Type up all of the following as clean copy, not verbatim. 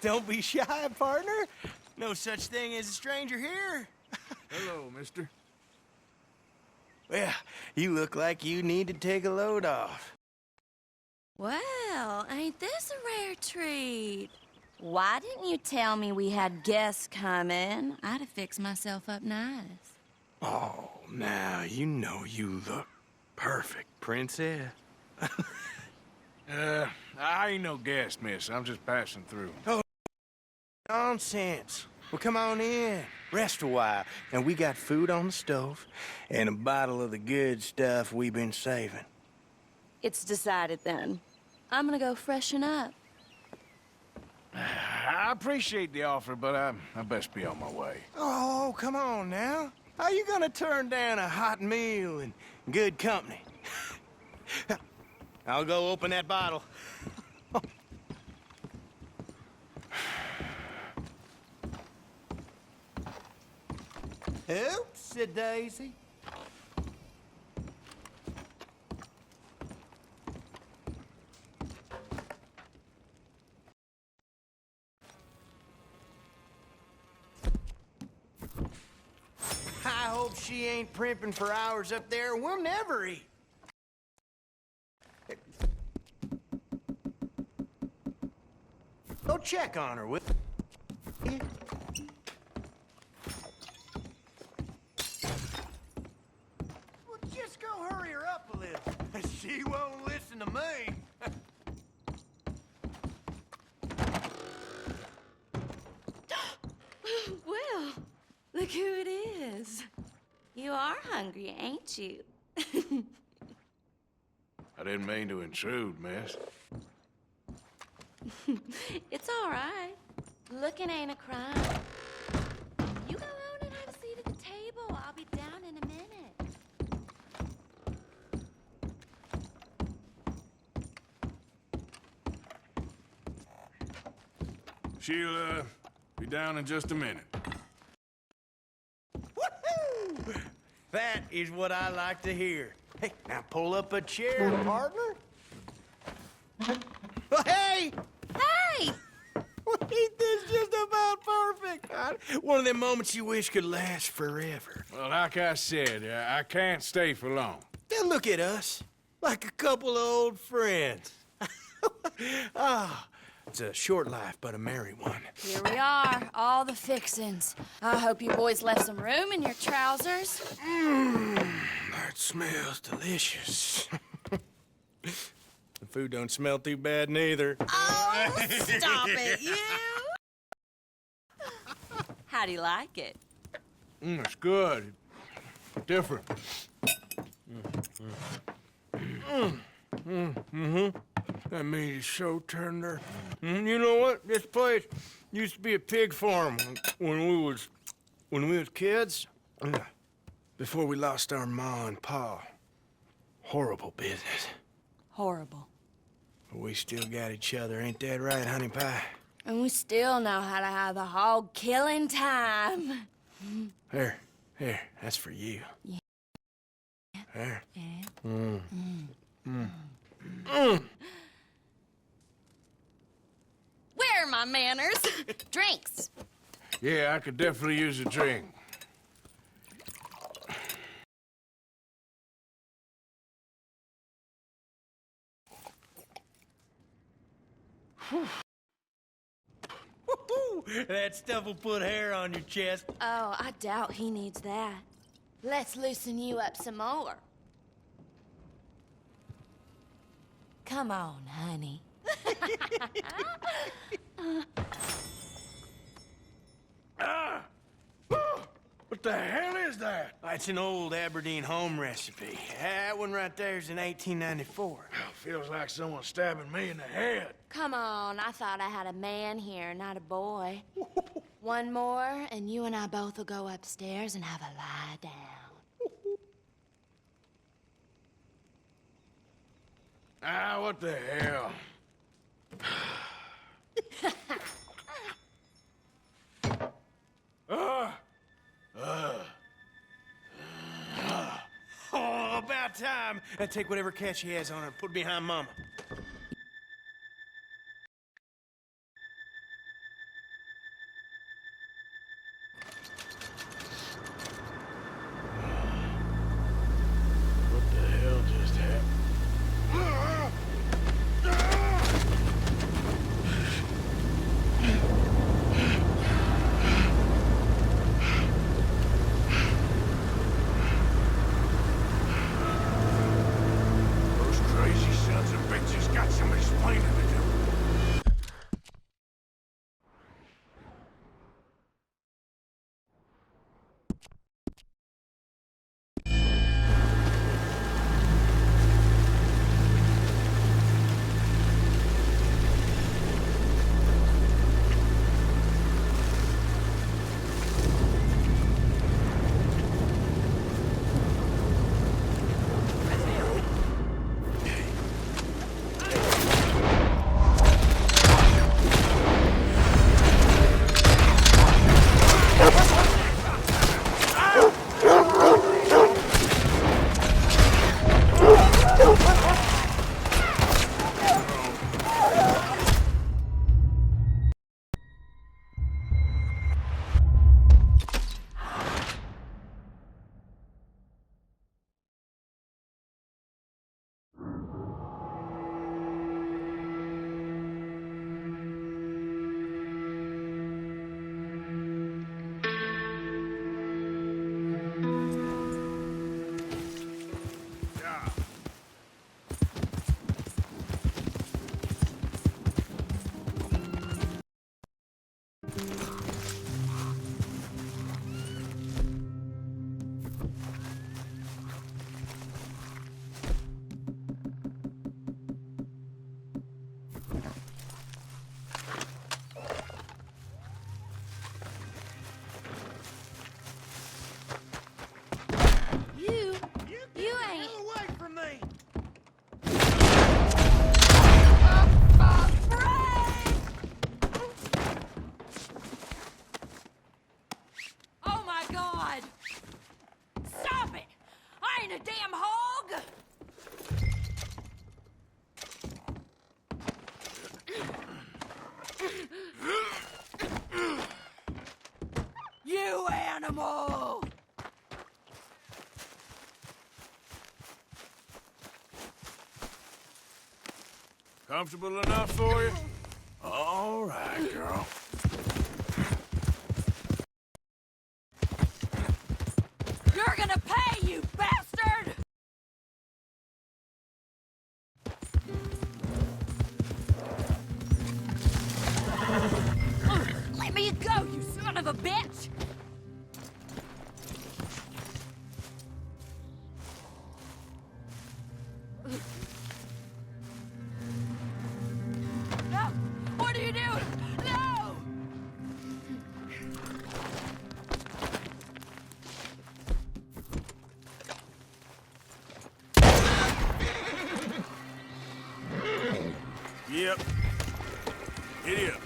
Don't be shy, partner. No such thing as a stranger here. Hello, mister. Well, you look like you need to take a load off. Well, ain't this a rare treat? Why didn't you tell me we had guests coming? I'd have fixed myself up nice. Oh, now you know you look perfect, princess. I ain't no guest, miss. I'm just passing through. Nonsense. Well, come on in. Rest a while. And we got food on the stove and a bottle of the good stuff we've been saving. It's decided then. I'm gonna go freshen up. I appreciate the offer, but I best be on my way. Oh, come on now. How you gonna turn down a hot meal and good company? I'll go open that bottle. Oops, said Daisy. I hope she ain't primping for hours up there. We'll never eat. Go check on her, will you? Well, just go hurry her up a little. She won't listen to me. Well, look who it is. You are hungry, ain't you? I didn't mean to intrude, miss. It's all right. Looking ain't a crime. You go on and have a seat at the table. I'll be down in a minute. She'll, be down in just a minute. Woohoo! That is what I like to hear. Hey, now pull up a chair, partner. Oh, hey! Hey! Ain't this just about perfect? One of them moments you wish could last forever. Well, like I said, I can't stay for long. Then look at us, like a couple of old friends. Ah, it's a short life, but a merry one. Here we are, all the fixins'. I hope you boys left some room in your trousers. That smells delicious. The food don't smell too bad neither. Oh, stop it, you! How do you like it? It's good. Different. That meat is so tender. You know what? This place used to be a pig farm when we was kids. Before we lost our ma and pa. Horrible business. Horrible. But we still got each other, ain't that right, honey pie? And we still know how to have a hog killing time. Here, that's for you. Yeah. There. Yeah. Where are my manners? Drinks. Yeah, I could definitely use a drink. That stuff will put hair on your chest. Oh, I doubt he needs that. Let's loosen you up some more. Come on, honey. What the hell is that? It's an old Aberdeen home recipe. That one right there is in 1894. Feels like someone stabbing me in the head. Come on, I thought I had a man here, not a boy. One more, and you and I both will go upstairs and have a lie down. What the hell? Oh, about time. Take whatever cat she has on her and put it behind Mama. ain't a damn hog! You animal! Comfortable enough for you? All right, girl. You're gonna pay, you bastard! Let me go, you son of a bitch! No! What are you doing? No! Yep. Giddy up.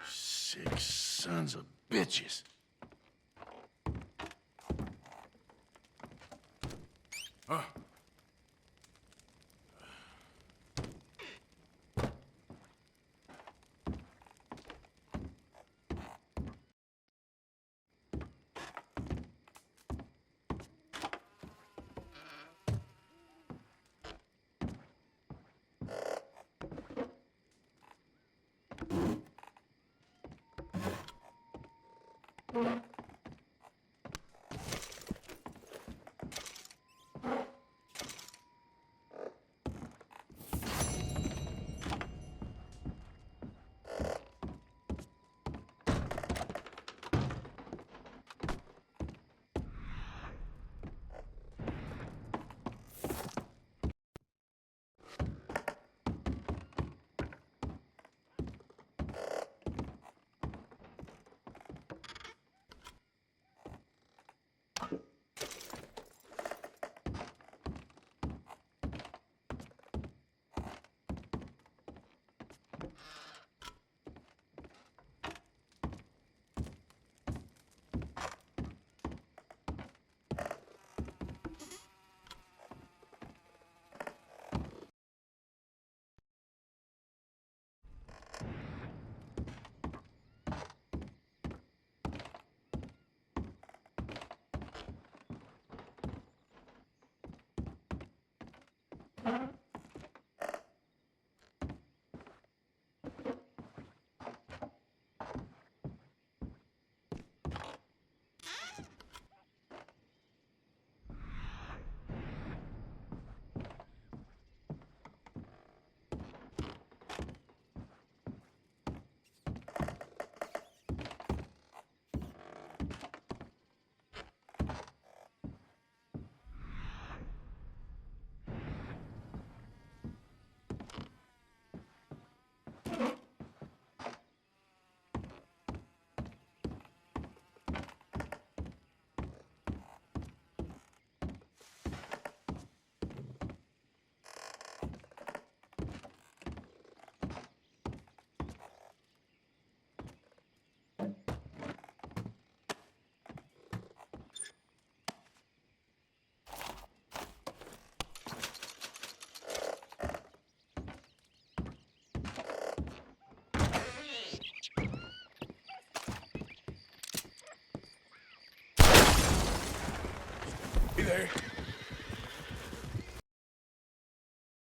Sick sons of bitches. Huh? there.